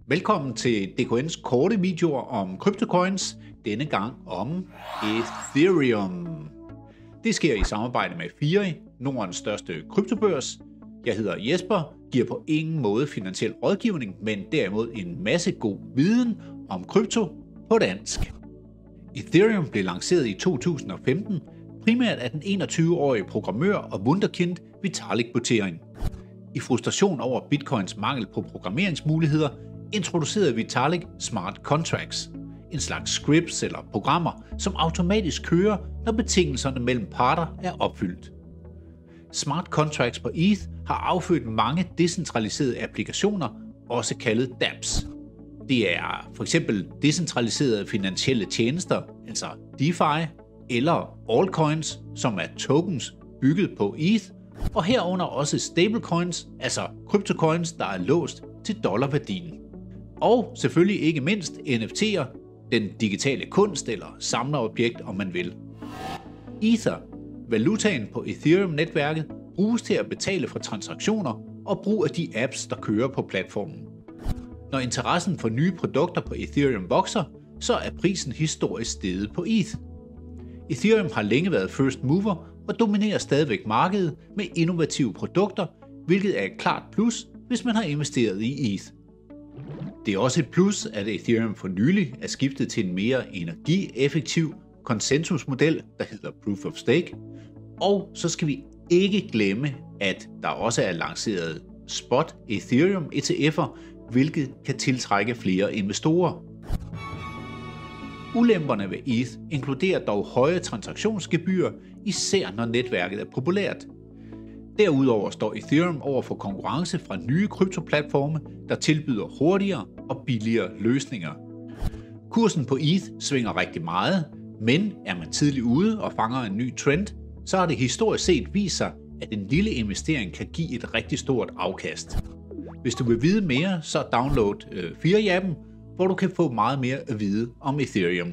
Velkommen til DKN's korte videoer om CryptoCoins, denne gang om Ethereum. Det sker i samarbejde med FIRI, Nordens største kryptobørs. Jeg hedder Jesper, giver på ingen måde finansiel rådgivning, men derimod en masse god viden om krypto på dansk. Ethereum blev lanceret i 2015, primært af den 21-årige programmør og wunderkind Vitalik Buterin. I frustration over Bitcoins mangel på programmeringsmuligheder, introducerede Vitalik smart contracts, en slags scripts eller programmer, som automatisk kører, når betingelserne mellem parter er opfyldt. Smart contracts på ETH har affødt mange decentraliserede applikationer, også kaldet dApps. Det er f.eks. decentraliserede finansielle tjenester, altså DeFi, eller altcoins, som er tokens bygget på ETH, og herunder også stablecoins, altså kryptocoins, der er låst til dollarværdien. Og selvfølgelig ikke mindst NFT'er, den digitale kunst eller samlerobjekt, om man vil. Ether, valutaen på Ethereum-netværket, bruges til at betale for transaktioner og brug af de apps, der kører på platformen. Når interessen for nye produkter på Ethereum vokser, så er prisen historisk steget på ETH. Ethereum har længe været first mover og dominerer stadigvæk markedet med innovative produkter, hvilket er et klart plus, hvis man har investeret i ETH. Det er også et plus, at Ethereum for nylig er skiftet til en mere energieffektiv konsensusmodel, der hedder Proof of Stake. Og så skal vi ikke glemme, at der også er lanceret Spot Ethereum ETF'er, hvilket kan tiltrække flere investorer. Ulemperne ved ETH inkluderer dog høje transaktionsgebyrer, især når netværket er populært. Derudover står Ethereum over for konkurrence fra nye kryptoplatforme, der tilbyder hurtigere og billigere løsninger. Kursen på ETH svinger rigtig meget, men er man tidligt ude og fanger en ny trend, så har det historisk set vist sig, at en lille investering kan give et rigtig stort afkast. Hvis du vil vide mere, så download FIRI-appen, hvor du kan få meget mere at vide om Ethereum.